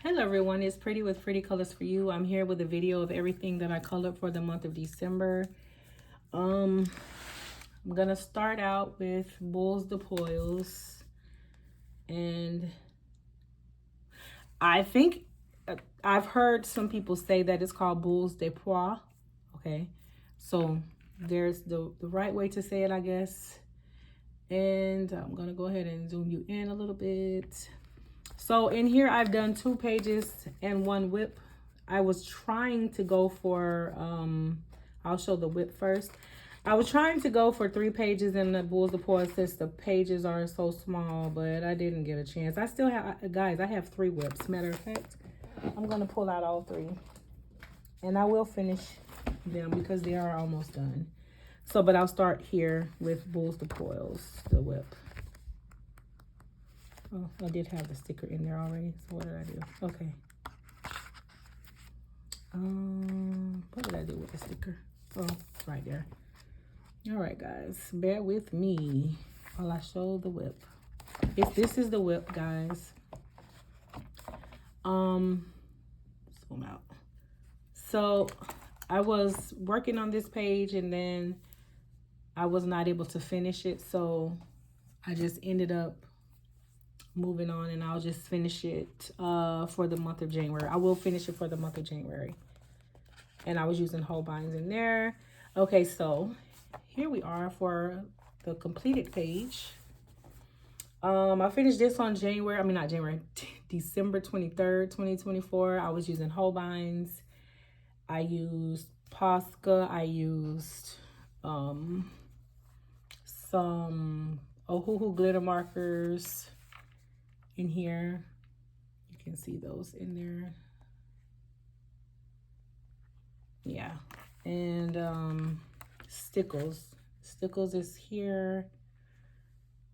Hello everyone, it's Pretty with Pretty Colors for You. I'm here with a video of everything that I colored for the month of December. I'm gonna start out with Boules de Poils, and I think I've heard some people say that it's called Boules de Poils. Okay, so there's the right way to say it, I guess. And I'm gonna go ahead and zoom you in a little bit. So in here, I've done 2 pages and 1 whip. I was trying to go for, I'll show the whip first. I was trying to go for 3 pages in the Boules de Poils since the pages are so small, but I didn't get a chance. I still have, guys, I have 3 whips. Matter of fact, I'm going to pull out all 3. And I will finish them because they are almost done. So, but I'll start here with Boules de Poils, the whip. Oh, I did have the sticker in there already. So what did I do? Okay. What did I do with the sticker? Oh, it's right there. All right, guys, bear with me while I show the whip. If this is the whip, guys. Zoom out. So I was working on this page and then I was not able to finish it. So I just ended up moving on, and I'll just finish it for the month of January. I will finish it for the month of January. And I was using Holbein's in there. Okay, so here we are for the completed page. I finished this on December 23rd, 2024. I was using Holbein's. I used Posca. I used some Ohuhu glitter markers in here. You can see those in there. Yeah. And Stickles. Stickles is here.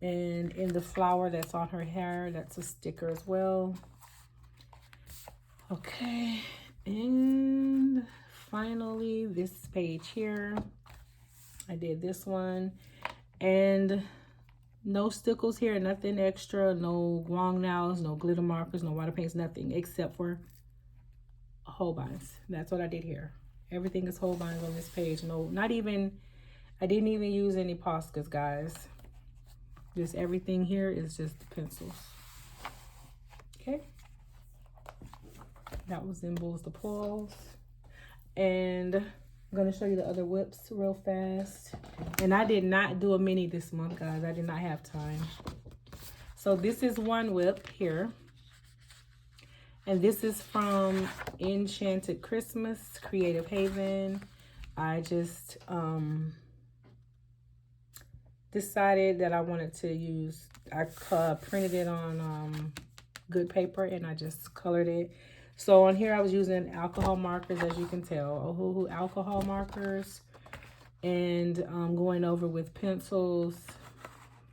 And in the flower that's on her hair, that's a sticker as well. Okay. And finally, this page here. I did this one. And no stickles here, nothing extra, no long nails, no glitter markers, no water paints, nothing except for Holbein's. That's what I did here. Everything is Holbein's on this page. No, not even, I didn't even use any Poscas, guys. Just everything here is just pencils. Okay. That was in Boules de Poils. And I'm going to show you the other whips real fast. And I did not do a mini this month, guys. I did not have time. So this is one whip here. And this is from Enchanted Christmas, Creative Haven. I just decided that I wanted to use, I printed it on good paper and I just colored it. So on here I was using alcohol markers, as you can tell, Ohuhu alcohol markers, and going over with pencils,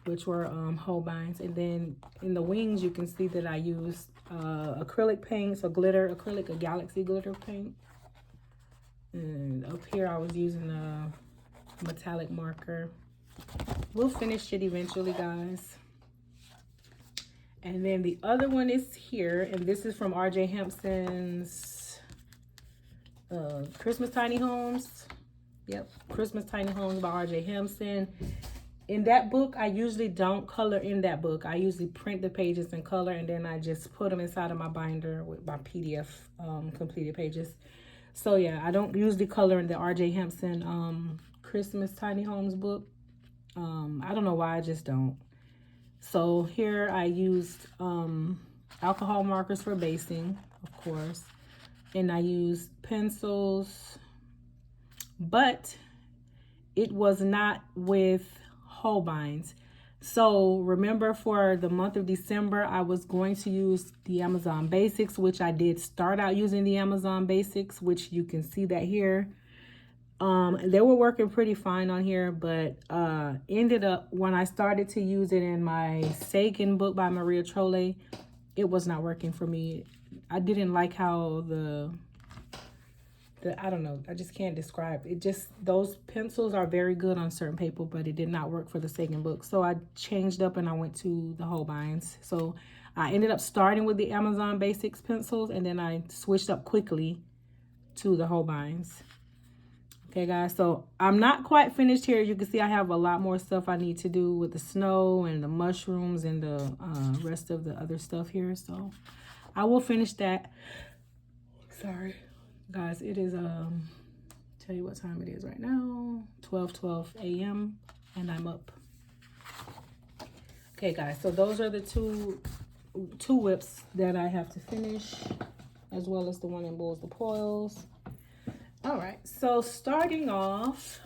which were Holbein's. And then in the wings you can see that I used acrylic paints, a galaxy glitter paint. And up here I was using a metallic marker. We'll finish it eventually, guys. And then the other one is here, and this is from R.J. Hampson's Christmas Tiny Homes. Yep, Christmas Tiny Homes by R.J. Hampson. In that book, I usually don't color in that book. I usually print the pages in color, and then I just put them inside of my binder with my PDF completed pages. So yeah, I don't usually color in the R.J. Hampson Christmas Tiny Homes book. I don't know why, I just don't. So here I used alcohol markers for basing, of course, and I used pencils, but it was not with Holbein's. So remember, for the month of December, I was going to use the Amazon Basics, which I did start out using the Amazon Basics, which you can see that here. They were working pretty fine on here, but ended up, when I started to use it in my Sagan book by Maria Trolle, it was not working for me. I didn't like how I don't know, I just can't describe it. Just, those pencils are very good on certain paper, but it did not work for the Sagan book. So I changed up and I went to the Holbein's. So I ended up starting with the Amazon Basics pencils, and then I switched up quickly to the Holbeins. Okay, guys, so I'm not quite finished here. You can see I have a lot more stuff I need to do with the snow and the mushrooms and the rest of the other stuff here. So I will finish that. Sorry, guys, it is, tell you what time it is right now, 12 a.m. and I'm up. Okay, guys, so those are the two whips that I have to finish, as well as the one in Boules, the poils. All right, so starting off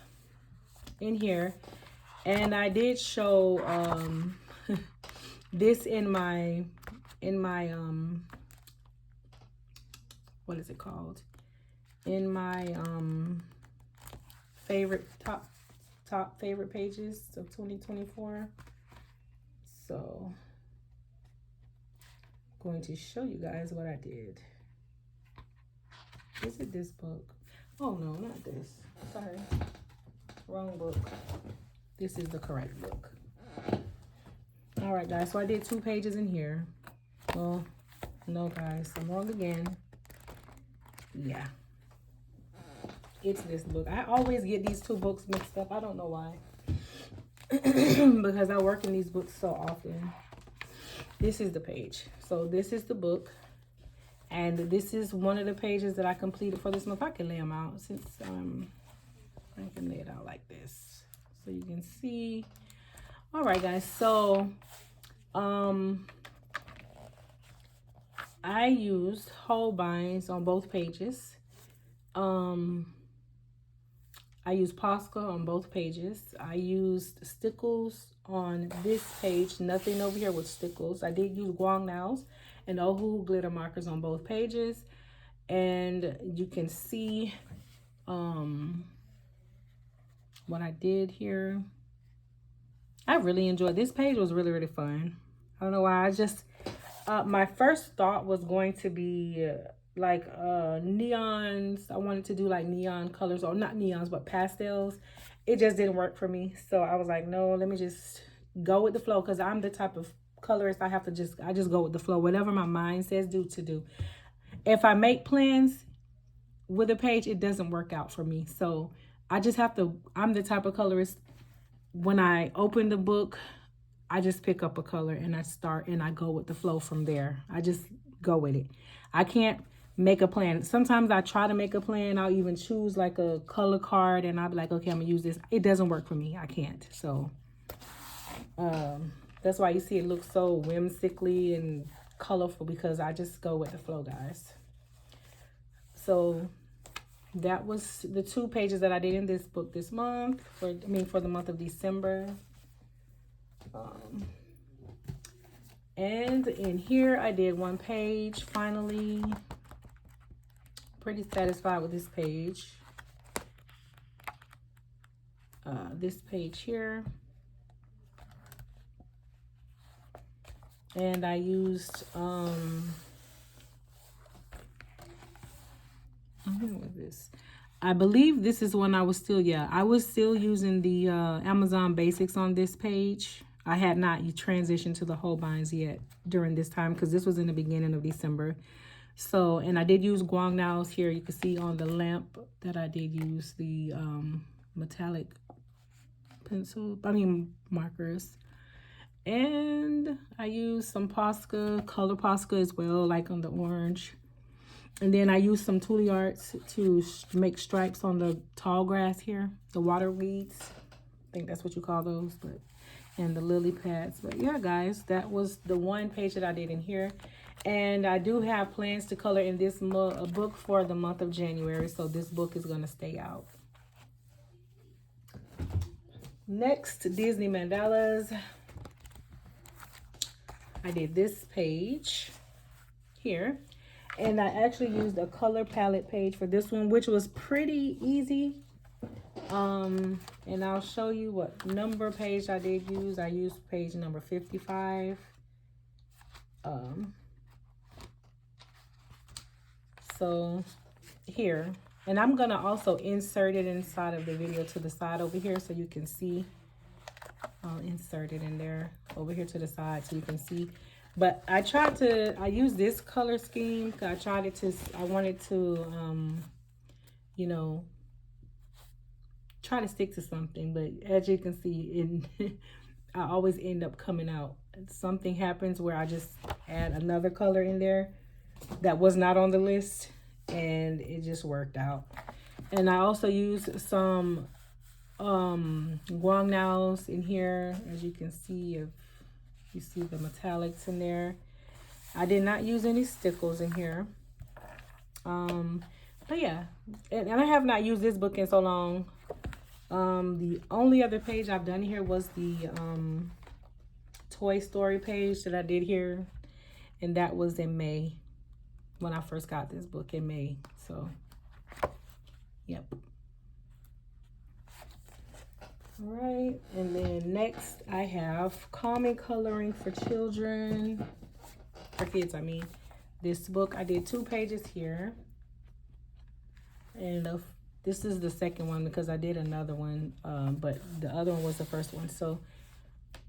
in here, and I did show this in my what is it called? In my favorite top favorite pages of 2024. So I'm going to show you guys what I did. Is it this book? Oh no, not this. Sorry. Wrong book. This is the correct book. All right, guys. So I did 2 pages in here. Well, no, guys. I'm wrong again. Yeah. It's this book. I always get these 2 books mixed up. I don't know why. Because I work in these books so often. This is the page. So this is the book. And this is one of the pages that I completed for this month. I can lay them out since I can lay it out like this so you can see. All right, guys. So I used Holbeins on both pages. I used Posca on both pages. I used Stickles on this page. Nothing over here with Stickles. I did use Guangnaos and Ohu glitter markers on both pages. And you can see what I did here. I really enjoyed this page. Was really, really fun. I don't know why. I just, my first thought was going to be like neons. I wanted to do like neon colors, or not neons, but pastels. It just didn't work for me. So I was like, no, let me just go with the flow, because I'm the type of colorist. I just go with the flow. Whatever my mind says to do. If I make plans with a page, it doesn't work out for me. So I just have to, I'm the type of colorist, when I open the book, I just pick up a color and I start and I go with the flow from there. I just go with it. I can't make a plan. Sometimes I try to make a plan. I'll even choose like a color card and I'll be like, okay, I'm gonna use this. It doesn't work for me. I can't. So that's why you see it looks so whimsically and colorful, because I just go with the flow, guys. So that was the 2 pages that I did in this book this month, for the month of December. And in here I did 1 page finally. Pretty satisfied with this page. This page here. And I used with this, I believe this is when I was still, I was still using the Amazon Basics on this page. I had not transitioned to the Holbeins yet during this time, because this was in the beginning of December. So, and I did use Guangnaos here. You can see on the lamp that I did use the metallic markers. And I used some Posca, color Posca as well, like on the orange. And then I used some Tule Arts to make stripes on the tall grass here, the water weeds. I think that's what you call those, but, and the lily pads. But yeah, guys, that was the 1 page that I did in here. And I do have plans to color in this book for the month of January. So this book is going to stay out. Next, Disney mandalas. I did this page here. And I actually used a color palette page for this one, which was pretty easy. And I'll show you what number page I did use. I used page number 55. So here, and I'm gonna also insert it inside of the video to the side over here so you can see. I'll insert it in there over here to the side so you can see. But I use this color scheme. I wanted to, you know, try to stick to something. But as you can see, I always end up coming out. Something happens where I just add another color in there that was not on the list, and it just worked out. And I also use some guangnaos in here, as you can see. If you see the metallics in there, I did not use any stickles in here. But yeah, and I have not used this book in so long. The only other page I've done here was the Toy Story page that I did here, and that was in May, when I first got this book in May. So yep. All right, and then next I have Calming Coloring for Children, for kids I mean. This book, I did 2 pages here, and this is the second one because I did another one, but the other one was the first one. So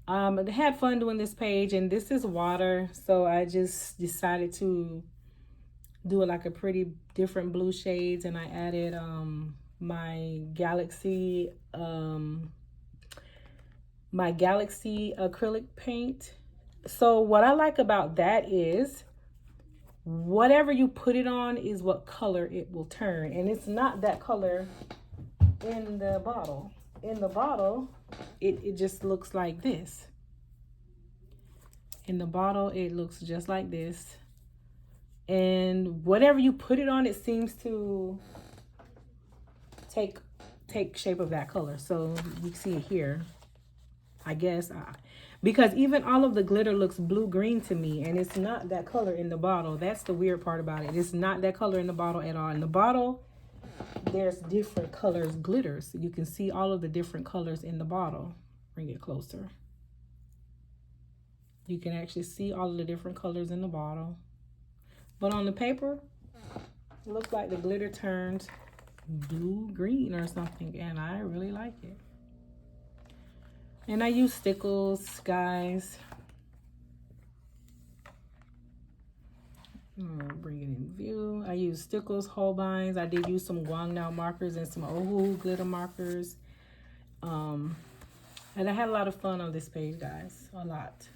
I had fun doing this page, and this is water, so I just decided to do it like a pretty different blue shades, and I added my Galaxy acrylic paint. So what I like about that is whatever you put it on is what color it will turn, and it's not that color in the bottle. In the bottle, it just looks like this. In the bottle, it looks just like this, and whatever you put it on, it seems to take shape of that color. So you see it here, I guess, because even all of the glitter looks blue-green to me, and it's not that color in the bottle. That's the weird part about it. It's not that color in the bottle at all. In the bottle, there's different colors, glitters. You can see all of the different colors in the bottle. Bring it closer. You can actually see all of the different colors in the bottle. But on the paper, it looks like the glitter turns blue-green or something, and I really like it. And I use stickles, guys. Bring it in view. I use stickles, Holbeins. I did use some guangnao markers and some Ohu glitter markers. And I had a lot of fun on this page, guys. A lot.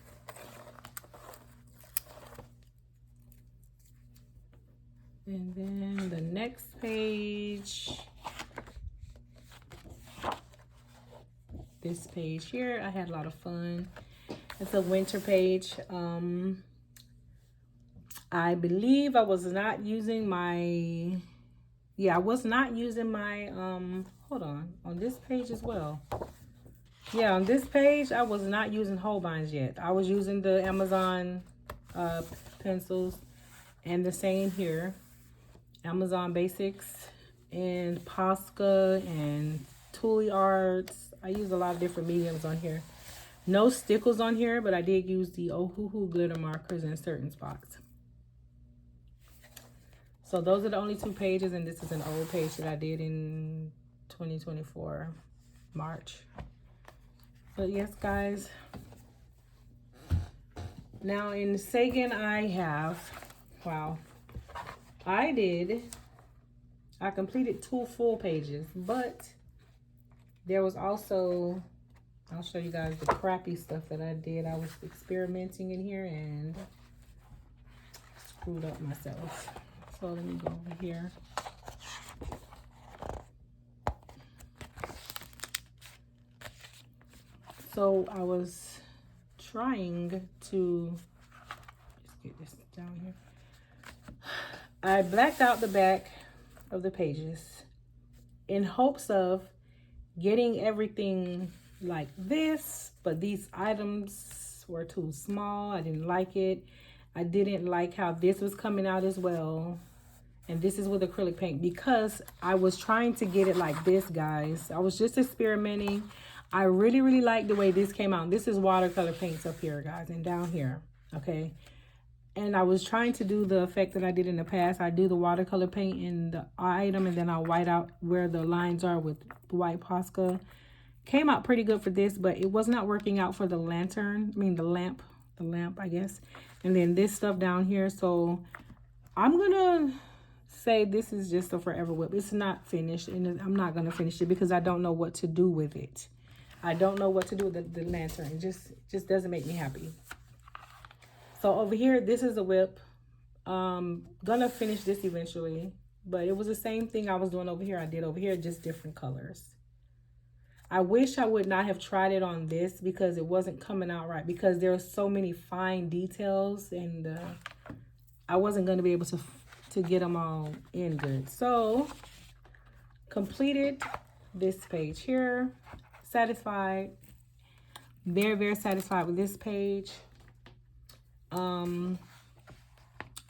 And then the next page. This page here, I had a lot of fun. It's a winter page. I believe I was not using my, I was not using my, hold on this page as well. Yeah, on this page, I was not using Holbeins yet. I was using the Amazon pencils, and the same here. Amazon Basics and Posca and Thule Arts. I use a lot of different mediums on here. No stickles on here, but I did use the Ohuhu glitter markers in certain spots. So those are the only 2 pages, and this is an old page that I did in 2024, March. But yes, guys. Now in Sagan, I have, wow, I completed 2 full pages, but there was also, I'll show you guys the crappy stuff that I did. I was experimenting in here and screwed up myself. So let me go over here. So I was trying to, just get this down here. I blacked out the back of the pages in hopes of getting everything like this, but these items were too small. I didn't like it. I didn't like how this was coming out as well. And this is with acrylic paint, because I was trying to get it like this, guys. I was just experimenting. I really, really like the way this came out. This is watercolor paints up here, guys, and down here, okay? And I was trying to do the effect that I did in the past. I do the watercolor paint in the item, and then I'll white out where the lines are with white Posca. Came out pretty good for this, but it was not working out for the lantern. I mean, the lamp the lamp, I guess. And then this stuff down here. So I'm gonna say this is just a forever whip. It's not finished, and I'm not gonna finish it because I don't know what to do with it. I don't know what to do with the lantern. It just doesn't make me happy. So over here, this is a whip. Gonna finish this eventually, but it was the same thing I was doing over here. I did over here, just different colors. I wish I would not have tried it on this because it wasn't coming out right, because there are so many fine details, and I wasn't going to be able to get them all in good. So completed this page here. Satisfied, very, very satisfied with this page.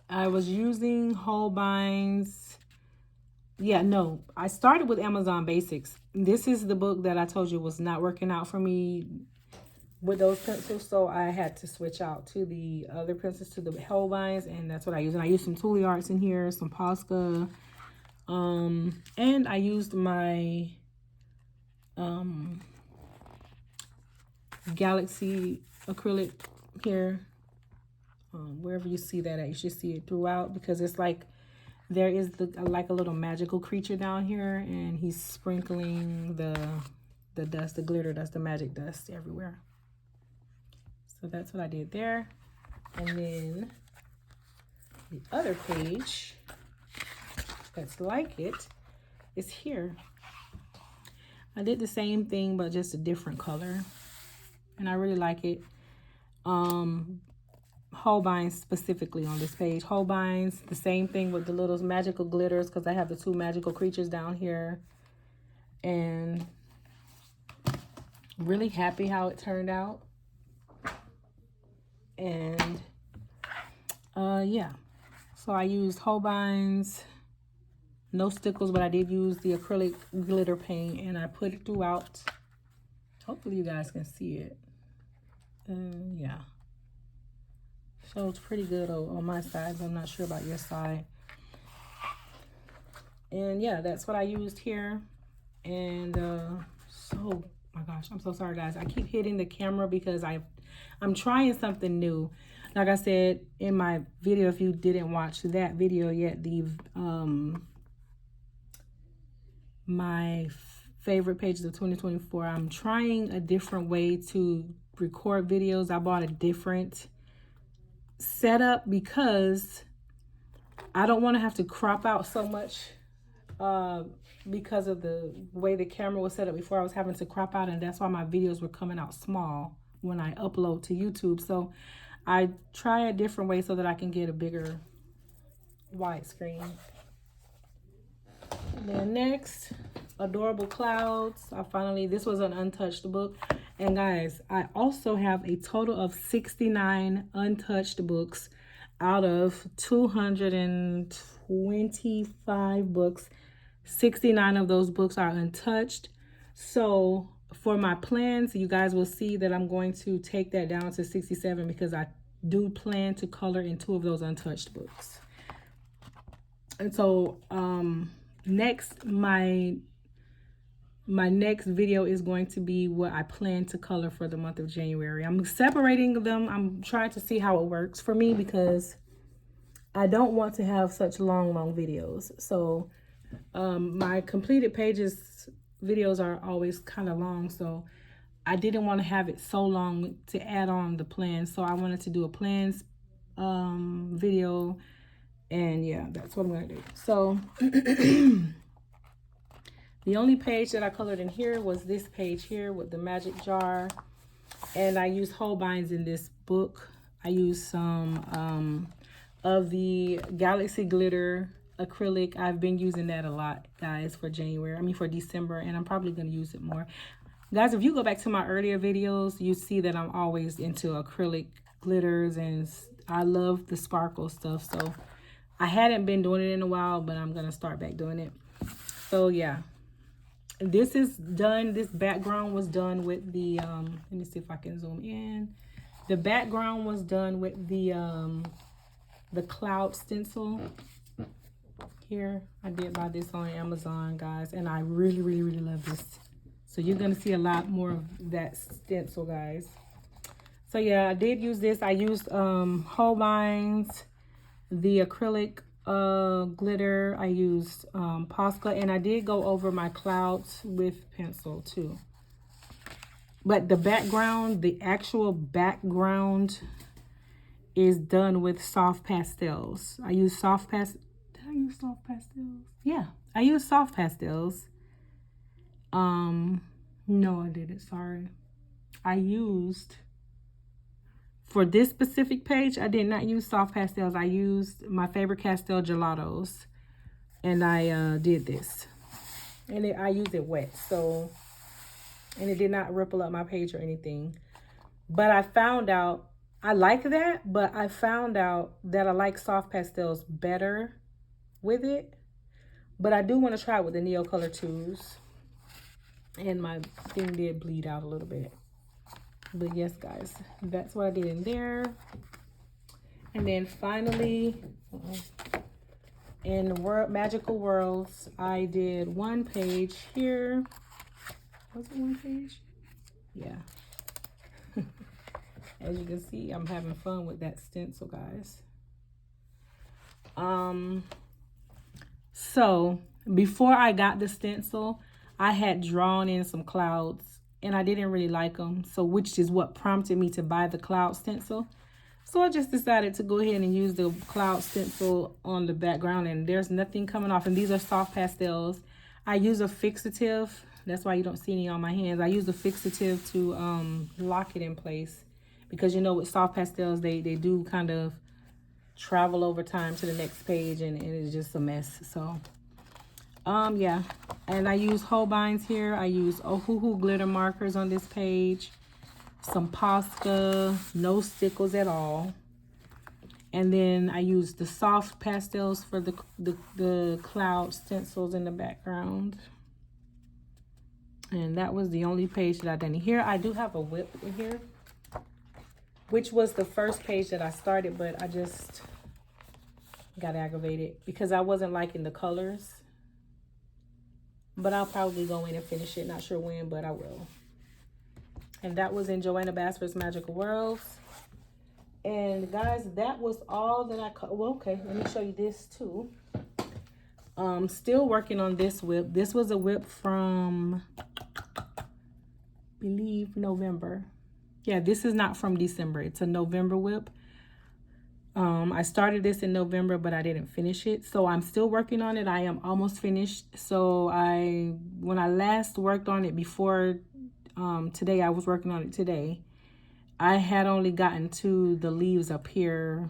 I was using Holbein's. Yeah, no, I started with Amazon Basics. This is the book that I told you was not working out for me with those pencils, so I had to switch out to the other pencils, to the Holbein's, and that's what I use. And I used some Thule Arts in here, some Posca, and I used my Galaxy acrylic here. Wherever you see that at, you should see it throughout, because it's like there is like a little magical creature down here, and he's sprinkling the dust, the glitter dust, the magic dust everywhere. So that's what I did there. And then the other page that's like it is here. I did the same thing, but just a different color, and I really like it. Holbein's specifically on this page. Holbein's, the same thing with the little magical glitters, because I have the two magical creatures down here. And really happy how it turned out. And yeah, so I used Holbein's, no stickles, but I did use the acrylic glitter paint, and I put it throughout. Hopefully you guys can see it. Yeah. So it's pretty good on my side, but I'm not sure about your side. And yeah, that's what I used here. And so, my gosh, I'm so sorry, guys. I keep hitting the camera because I'm trying something new. Like I said in my video, if you didn't watch that video yet, my favorite pages of 2024, I'm trying a different way to record videos. I bought a different setup because I don't want to have to crop out so much because of the way the camera was set up before. I was having to crop out, and that's why my videos were coming out small when I upload to YouTube. So I try a different way so that I can get a bigger widescreen. Then next, Adorable Clouds. This was an untouched book. And guys, I also have a total of 69 untouched books out of 225 books. 69 of those books are untouched. So for my plans, you guys will see that I'm going to take that down to 67 because I do plan to color in 2 of those untouched books. And so next, my next video is going to be what I plan to color for the month of January. I'm separating them. I'm trying to see how it works for me because I don't want to have such long videos. So my completed pages videos are always kind of long, so I didn't want to have it so long to add on the plans. So I wanted to do a plans video, and yeah, that's what I'm gonna do. So the only page that I colored in here was this page here with the magic jar. And I used Holbein's in this book. I used some of the Galaxy Glitter acrylic. I've been using that a lot, guys, for December. And I'm probably going to use it more. Guys, if you go back to my earlier videos, you see that I'm always into acrylic glitters. And I love the sparkle stuff. So I hadn't been doing it in a while, but I'm going to start back doing it. So, yeah. This is done. This background was done with the let me see if I can zoom in. The background was done with the cloud stencil here. I did buy this on Amazon, guys, and I really, really, really love this. So you're gonna see a lot more of that stencil, guys. So yeah, I did use this. I used Holbein's, the acrylic glitter. I used Posca, and I did go over my clouds with pencil too. But the background, the actual background is done with soft pastels. I use soft pastels. Did I use soft pastels? Yeah, I use soft pastels. No, I didn't. Sorry. I used, for this specific page, I did not use soft pastels. I used my favorite Pastel Gelatos, and I did this. And I used it wet, so, and it did not ripple up my page or anything. But I found out, I like that, but I found out that I like soft pastels better with it. But I do want to try it with the Neo Color 2s. And my thing did bleed out a little bit. But yes, guys, that's what I did in there. And then finally, in Magical Worlds, I did one page here. Was it one page? Yeah. As you can see, I'm having fun with that stencil, guys. So before I got the stencil, I had drawn in some clouds and I didn't really like them. So which is what prompted me to buy the cloud stencil. So I just decided to go ahead and use the cloud stencil on the background, and there's nothing coming off. And these are soft pastels. I use a fixative. That's why you don't see any on my hands. I use a fixative to lock it in place, because you know with soft pastels, they do kind of travel over time to the next page, and it's just a mess. So yeah, and I use Holbein's here. I use Ohuhu glitter markers on this page, some Posca, no stickles at all, and then I use the soft pastels for the cloud stencils in the background. And that was the only page that I done here. I do have a whip in here, which was the first page that I started, but I just got aggravated because I wasn't liking the colors. But I'll probably go in and finish it. Not sure when, but I will. And that was in Joanna Basford's Magical Worlds. And guys, that was all that I cut. Well, okay, let me show you this too. Still working on this whip. This was a whip from, I believe, November. Yeah, this is not from December. It's a November whip. I started this in November, but I didn't finish it. So I'm still working on it. I am almost finished. So when I last worked on it before today, I was working on it today. I had only gotten to the leaves up here.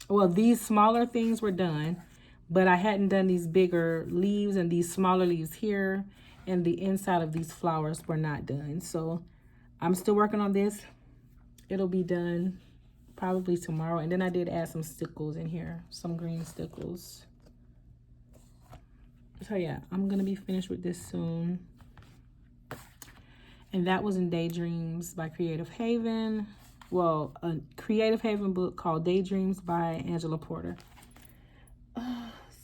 Well, these smaller things were done, but I hadn't done these bigger leaves, and these smaller leaves here and the inside of these flowers were not done. So I'm still working on this. It'll be done probably tomorrow. And then I did add some stickles in here, some green stickles. So yeah, I'm gonna be finished with this soon. And that was in Daydreams by Creative Haven. Well, a Creative Haven book called Daydreams by Angela Porter.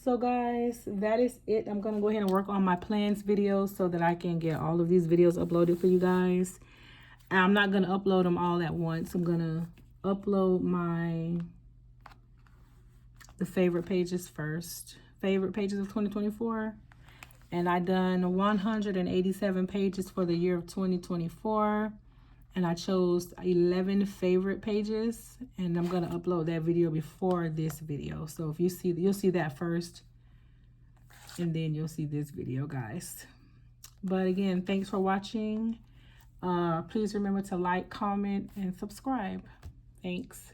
So guys, that is it. I'm gonna go ahead and work on my plans videos so that I can get all of these videos uploaded for you guys. And I'm not gonna upload them all at once. I'm gonna upload the favorite pages first. Favorite pages of 2024. And I done 187 pages for the year of 2024. And I chose 11 favorite pages. And I'm going to upload that video before this video. So if you see, you'll see that first. And then you'll see this video, guys. But again, thanks for watching. Please remember to like, comment, and subscribe. Thanks.